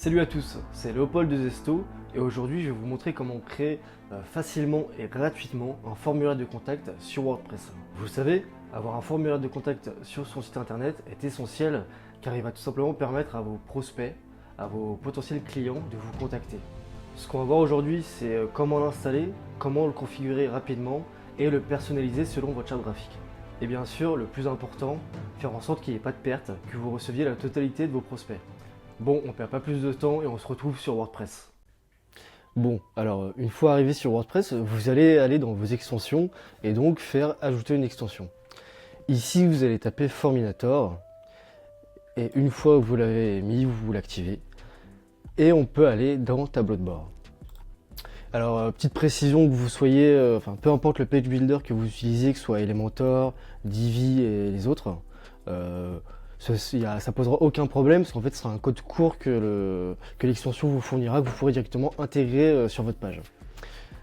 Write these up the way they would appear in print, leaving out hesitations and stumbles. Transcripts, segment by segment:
Salut à tous, c'est Léopold de Zesto et aujourd'hui je vais vous montrer comment créer facilement et gratuitement un formulaire de contact sur WordPress. Vous savez, avoir un formulaire de contact sur son site internet est essentiel car il va tout simplement permettre à vos prospects, à vos potentiels clients de vous contacter. Ce qu'on va voir aujourd'hui, c'est comment l'installer, comment le configurer rapidement et le personnaliser selon votre charte graphique. Et bien sûr, le plus important, faire en sorte qu'il n'y ait pas de perte, que vous receviez la totalité de vos prospects. Bon, on perd pas plus de temps et on se retrouve sur WordPress. Bon, alors une fois arrivé sur WordPress, vous allez aller dans vos extensions et donc faire ajouter une extension. Ici, vous allez taper Forminator et une fois que vous l'avez mis, vous l'activez et on peut aller dans Tableau de bord. Alors, petite précision, que vous soyez, peu importe le page builder que vous utilisez, que ce soit Elementor, Divi et les autres, ça posera aucun problème parce qu'en fait ce sera un code court que l'extension vous fournira, que vous pourrez directement intégrer sur votre page.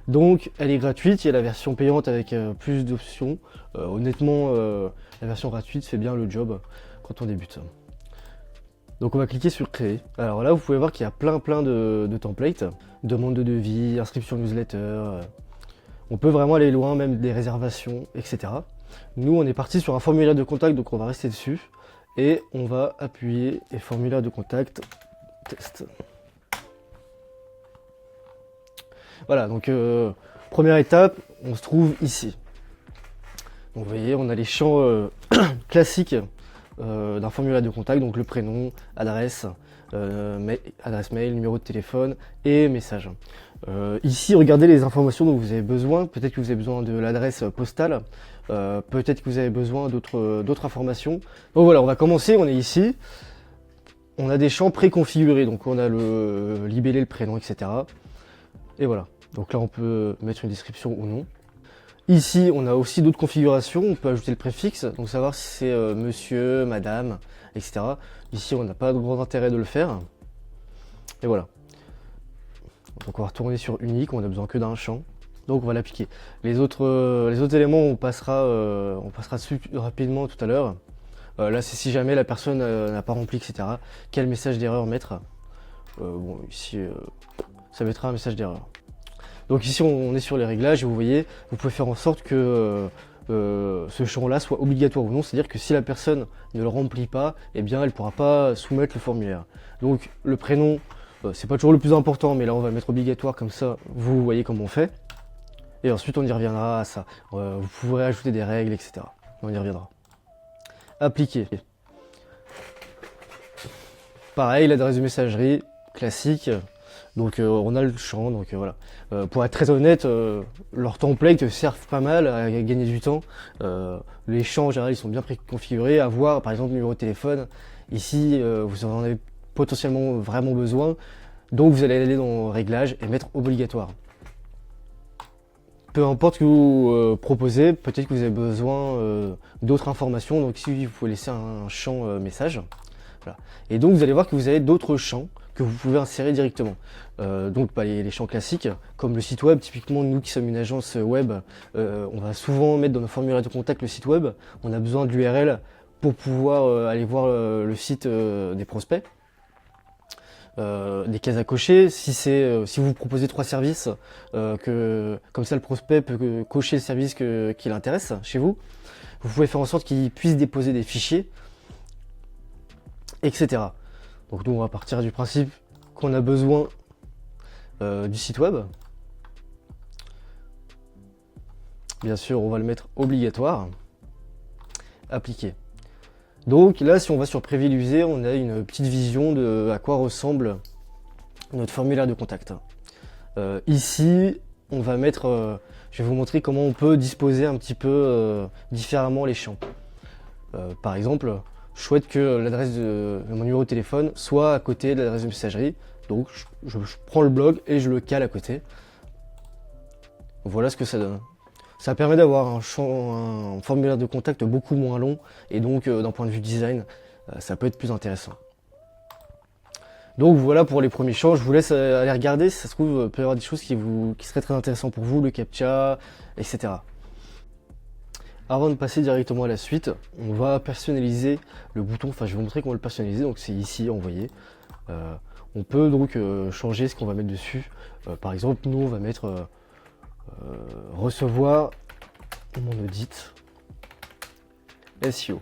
Donc elle est gratuite, il y a la version payante avec plus d'options. Honnêtement, la version gratuite fait bien le job quand on débute. Donc on va cliquer sur créer. Alors là vous pouvez voir qu'il y a plein de templates, demande de devis, inscription newsletter. On peut vraiment aller loin, même des réservations, etc. Nous on est parti sur un formulaire de contact, donc on va rester dessus. Et on va appuyer et formulaire de contact, test. Voilà, donc première étape, on se trouve ici. Donc vous voyez, on a les champs classiques d'un formulaire de contact, donc le prénom, adresse, adresse mail, numéro de téléphone et message. Ici, regardez les informations dont vous avez besoin. Peut-être que vous avez besoin de l'adresse postale. Peut-être que vous avez besoin d'autres informations. Donc voilà, on va commencer. On est ici. On a des champs préconfigurés. Donc on a le libellé, le prénom, etc. Et voilà. Donc là, on peut mettre une description ou non. Ici, on a aussi d'autres configurations. On peut ajouter le préfixe. Donc savoir si c'est monsieur, madame, etc. Ici, on n'a pas de grand intérêt de le faire. Et voilà. Donc on va retourner sur unique, on n'a besoin que d'un champ. Donc on va l'appliquer. Les autres éléments, on passera dessus rapidement tout à l'heure. Là, c'est si jamais la personne n'a pas rempli, etc. Quel message d'erreur mettre. Bon, ici, ça mettra un message d'erreur. Donc ici, on est sur les réglages et vous voyez, vous pouvez faire en sorte que ce champ-là soit obligatoire ou non. C'est-à-dire que si la personne ne le remplit pas, eh bien, elle ne pourra pas soumettre le formulaire. Donc le prénom, c'est pas toujours le plus important, mais là on va le mettre obligatoire, comme ça vous voyez comment on fait. Et ensuite on y reviendra à ça. Vous pourrez ajouter des règles, etc. On y reviendra. Appliquer. Pareil, l'adresse de messagerie, classique. Donc on a le champ, donc voilà. Pour être très honnête, leurs templates servent pas mal à gagner du temps. Les champs en général ils sont bien préconfigurés. À voir par exemple le numéro de téléphone. Ici vous en avez potentiellement vraiment besoin, donc vous allez aller dans réglages et mettre obligatoire. Peu importe ce que vous proposez, peut-être que vous avez besoin d'autres informations, donc ici vous pouvez laisser un champ message. Voilà. Et donc vous allez voir que vous avez d'autres champs que vous pouvez insérer directement. Donc les champs classiques, comme le site web. Typiquement nous qui sommes une agence web, on va souvent mettre dans nos formulaires de contact le site web. On a besoin de l'URL pour pouvoir aller voir le site des prospects. Des cases à cocher, si vous proposez 3 services, comme ça le prospect peut cocher le service qui l'intéresse chez vous. Vous pouvez faire en sorte qu'il puisse déposer des fichiers, etc. Donc nous on va partir du principe qu'on a besoin du site web. Bien sûr on va le mettre obligatoire. Appliquer. Donc là, si on va sur Prévisualiser, on a une petite vision de à quoi ressemble notre formulaire de contact. Ici, on va mettre, je vais vous montrer comment on peut disposer un petit peu différemment les champs. Par exemple, je souhaite que l'adresse de mon numéro de téléphone soit à côté de l'adresse de messagerie. Donc je prends le blog et je le cale à côté. Voilà ce que ça donne. Ça permet d'avoir un formulaire de contact beaucoup moins long et donc d'un point de vue design, ça peut être plus intéressant. Donc voilà pour les premiers champs, je vous laisse aller regarder, si ça se trouve, il peut y avoir des choses qui seraient très intéressantes pour vous, le CAPTCHA, etc. Avant de passer directement à la suite, on va personnaliser le bouton, enfin je vais vous montrer comment le personnaliser, donc c'est ici, envoyer. On peut donc changer ce qu'on va mettre dessus. Par exemple, nous on va mettre recevoir mon audit SEO.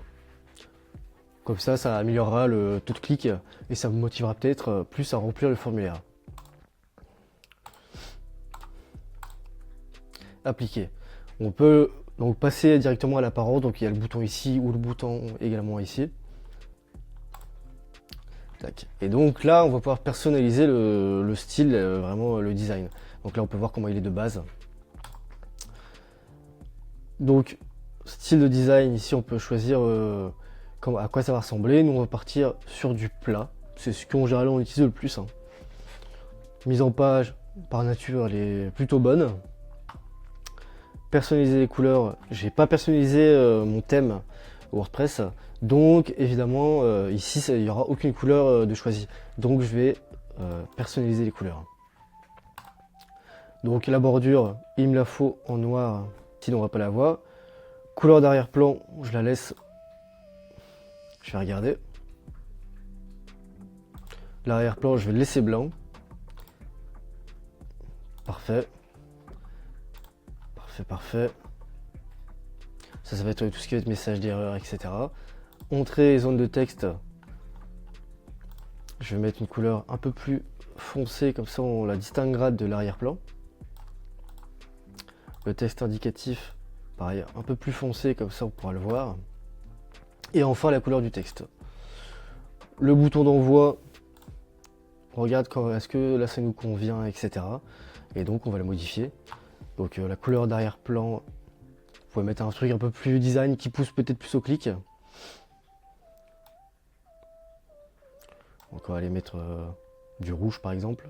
Comme ça améliorera le taux de clic et ça vous motivera peut-être plus à remplir le formulaire. Appliquer. On peut donc passer directement à l'apparence, donc il y a le bouton ici ou le bouton également ici. Tac. Et donc là, on va pouvoir personnaliser le style, vraiment le design. Donc là, on peut voir comment il est de base. Donc, style de design, ici, on peut choisir à quoi ça va ressembler. Nous, on va partir sur du plat. C'est ce qu'en général, on utilise le plus. Mise en page, par nature, elle est plutôt bonne. Personnaliser les couleurs, j'ai pas personnalisé mon thème WordPress, donc évidemment ici il n'y aura aucune couleur de choisie, donc je vais personnaliser les couleurs. Donc la bordure, il me la faut en noir, sinon on va pas la voir. Couleur d'arrière-plan, je la laisse, je vais regarder. L'arrière-plan, je vais le laisser blanc. Parfait. Parfait. Ça va être tout ce qui va être message d'erreur, etc. Entrée et zone de texte. Je vais mettre une couleur un peu plus foncée, comme ça on la distinguera de l'arrière-plan. Le texte indicatif, pareil, un peu plus foncé, comme ça on pourra le voir. Et enfin la couleur du texte. Le bouton d'envoi, on regarde est-ce que là ça nous convient, etc. Et donc on va la modifier. Donc la couleur d'arrière-plan, vous pouvez mettre un truc un peu plus design qui pousse peut-être plus au clic. Donc on va aller mettre du rouge par exemple.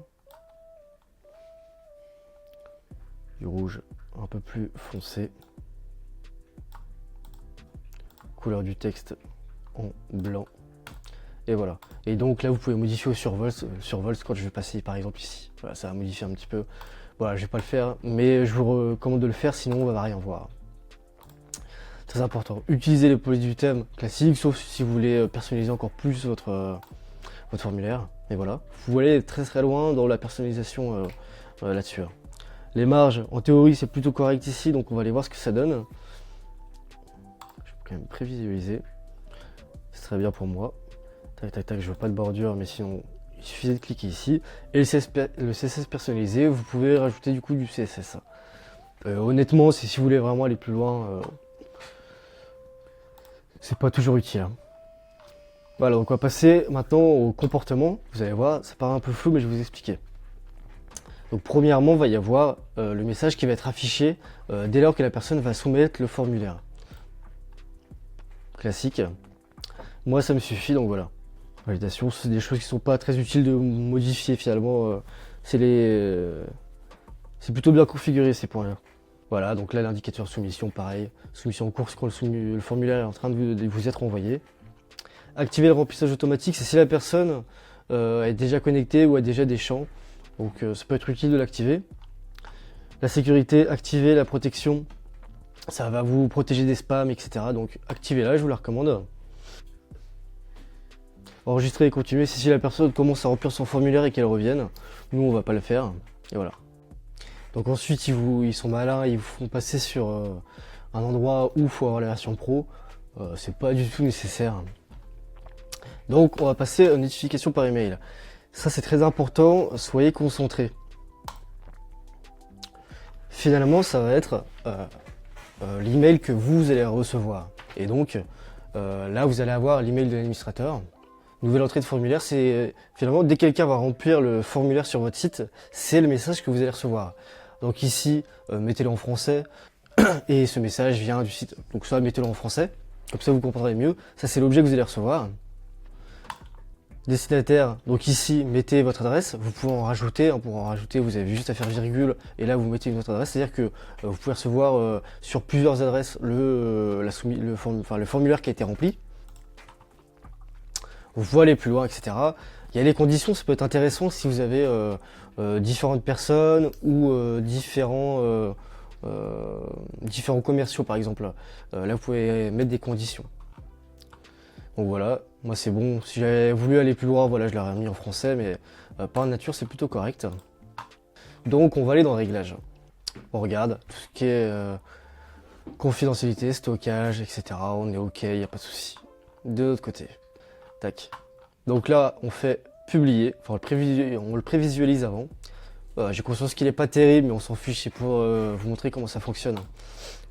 Du rouge un peu plus foncé. Couleur du texte en blanc. Et voilà. Et donc là vous pouvez modifier au survol quand je vais passer par exemple ici. Voilà, ça va modifier un petit peu. Voilà, je vais pas le faire, mais je vous recommande de le faire, sinon on va rien voir. Très important. Utilisez les polices du thème classique, sauf si vous voulez personnaliser encore plus votre formulaire. Et voilà. Vous voulez aller très loin dans la personnalisation là-dessus. Les marges, en théorie, c'est plutôt correct ici, donc on va aller voir ce que ça donne. Je peux quand même prévisualiser. C'est très bien pour moi. Tac, tac, tac, je veux pas de bordure, mais sinon, il suffisait de cliquer ici. Et le CSS personnalisé, vous pouvez rajouter du coup du CSS. Honnêtement, si vous voulez vraiment aller plus loin, c'est pas toujours utile. Voilà, donc on va passer maintenant au comportement. Vous allez voir, ça paraît un peu flou, mais je vais vous expliquer. Donc premièrement, il va y avoir le message qui va être affiché dès lors que la personne va soumettre le formulaire. Classique. Moi, ça me suffit, donc voilà. Validation, c'est des choses qui sont pas très utiles de modifier finalement. C'est plutôt bien configuré ces points-là. Voilà, donc là l'indicateur soumission, pareil. Soumission en cours quand le formulaire est en train de vous être envoyé. Activer le remplissage automatique, c'est si la personne est déjà connectée ou a déjà des champs. Donc ça peut être utile de l'activer. La sécurité, activer la protection. Ça va vous protéger des spams, etc. Donc activez-la, je vous la recommande. Enregistrer et continuer, c'est si la personne commence à remplir son formulaire et qu'elle revienne. Nous, on va pas le faire. Et voilà. Donc ensuite, ils sont malins, ils vous font passer sur un endroit où il faut avoir la version pro. C'est pas du tout nécessaire. Donc on va passer aux notifications par email. Ça c'est très important, soyez concentrés. Finalement, ça va être l'email que vous allez recevoir. Et donc là, vous allez avoir l'email de l'administrateur. Nouvelle entrée de formulaire, c'est finalement dès que quelqu'un va remplir le formulaire sur votre site, c'est le message que vous allez recevoir. Donc ici, mettez-le en français et ce message vient du site. Donc ça, mettez-le en français, comme ça vous comprendrez mieux. Ça, c'est l'objet que vous allez recevoir. Destinataire, donc ici, mettez votre adresse. Vous pouvez en rajouter. Pour en rajouter, vous avez juste à faire virgule et là, vous mettez une autre adresse. C'est-à-dire que vous pouvez recevoir sur plusieurs adresses le formulaire qui a été rempli. Vous pouvez aller plus loin, etc. Il y a les conditions, ça peut être intéressant si vous avez différentes personnes ou différents commerciaux par exemple. Là vous pouvez mettre des conditions. Donc voilà, moi c'est bon. Si j'avais voulu aller plus loin, voilà, je l'aurais mis en français, mais par nature, c'est plutôt correct. Donc on va aller dans Réglages. On regarde tout ce qui est confidentialité, stockage, etc. On est OK, il n'y a pas de souci. De l'autre côté, tac. Donc là, on fait publier, enfin on le prévisualise avant. J'ai conscience qu'il n'est pas terrible, mais on s'en fiche, c'est pour vous montrer comment ça fonctionne.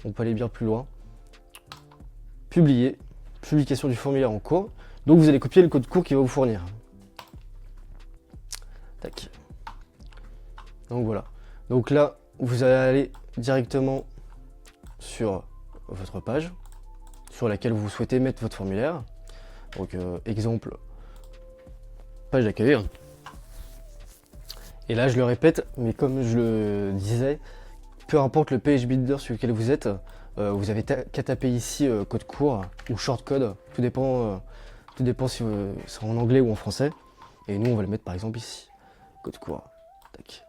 On peut aller bien plus loin. Publier, publication du formulaire en cours. Donc vous allez copier le code court qu'il va vous fournir. Tac. Donc voilà. Donc là, vous allez aller directement sur votre page sur laquelle vous souhaitez mettre votre formulaire. Donc exemple, page d'accueil. Et là je le répète, mais comme je le disais, peu importe le page builder sur lequel vous êtes, vous avez qu'à taper ici code court ou shortcode, tout dépend si c'est en anglais ou en français. Et nous on va le mettre par exemple ici, code court. Tac.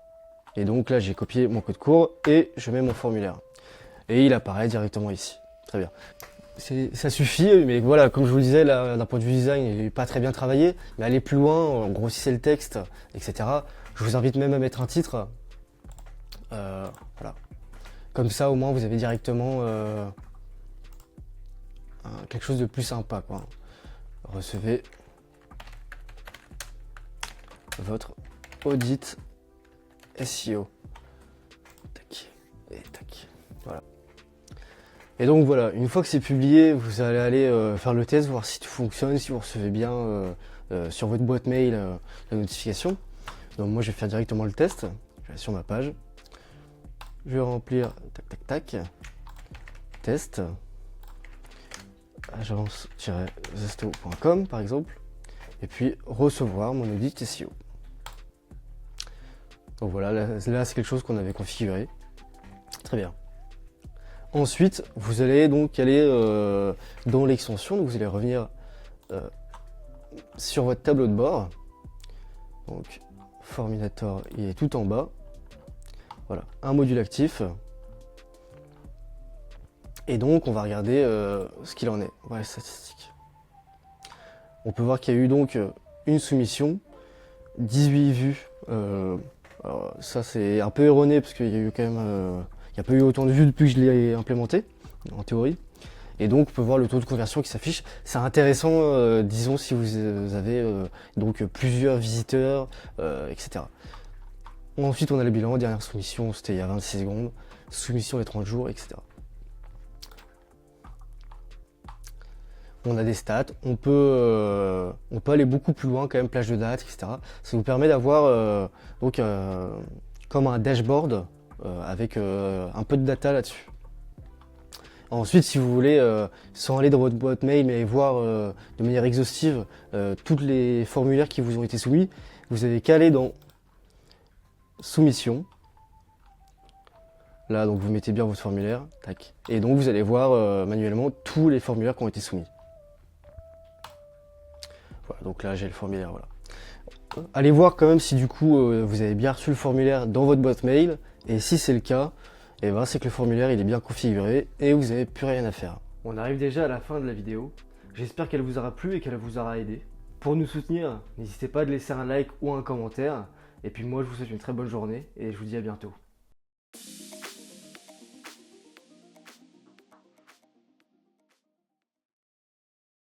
Et donc là j'ai copié mon code court et je mets mon formulaire. Et il apparaît directement ici. Très bien. Ça suffit, mais voilà, comme je vous le disais, là, d'un point de vue design, il n'est pas très bien travaillé, mais aller plus loin, grossissez le texte, etc. Je vous invite même à mettre un titre. Voilà. Comme ça, au moins, vous avez directement quelque chose de plus sympa, quoi. Recevez votre audit SEO. Tac. Et tac. Voilà. Et donc voilà, une fois que c'est publié, vous allez aller faire le test, voir si tout fonctionne, si vous recevez bien sur votre boîte mail la notification. Donc moi je vais faire directement le test, je vais sur ma page, je vais remplir tac tac tac, test, agence-zesto.com par exemple, et puis recevoir mon audit SEO. Donc voilà, là c'est quelque chose qu'on avait configuré, très bien. Ensuite, vous allez donc aller dans l'extension, donc vous allez revenir sur votre tableau de bord. Donc, Forminator, il est tout en bas. Voilà, un module actif. Et donc, on va regarder ce qu'il en est. Voilà les statistiques. On peut voir qu'il y a eu donc une soumission, 18 vues. Alors, ça, c'est un peu erroné parce qu'il y a eu quand même... il n'y a pas eu autant de vues depuis que je l'ai implémenté, en théorie. Et donc, on peut voir le taux de conversion qui s'affiche. C'est intéressant, disons, si vous avez donc plusieurs visiteurs, etc. Ensuite, on a le bilan. Dernière soumission, c'était il y a 26 secondes. Soumission les 30 jours, etc. On a des stats. On peut aller beaucoup plus loin, quand même, plage de date, etc. Ça nous permet d'avoir donc comme un dashboard avec un peu de data là-dessus. Ensuite, si vous voulez, sans aller dans votre boîte mail, mais voir de manière exhaustive tous les formulaires qui vous ont été soumis, vous avez qu'à aller dans Soumission. Là, donc vous mettez bien votre formulaire, tac. Et donc vous allez voir manuellement tous les formulaires qui ont été soumis. Voilà, donc là j'ai le formulaire, voilà. Allez voir quand même si du coup vous avez bien reçu le formulaire dans votre boîte mail. Et si c'est le cas, et ben c'est que le formulaire il est bien configuré et vous n'avez plus rien à faire. On arrive déjà à la fin de la vidéo. J'espère qu'elle vous aura plu et qu'elle vous aura aidé. Pour nous soutenir, n'hésitez pas à laisser un like ou un commentaire. Et puis moi je vous souhaite une très bonne journée et je vous dis à bientôt.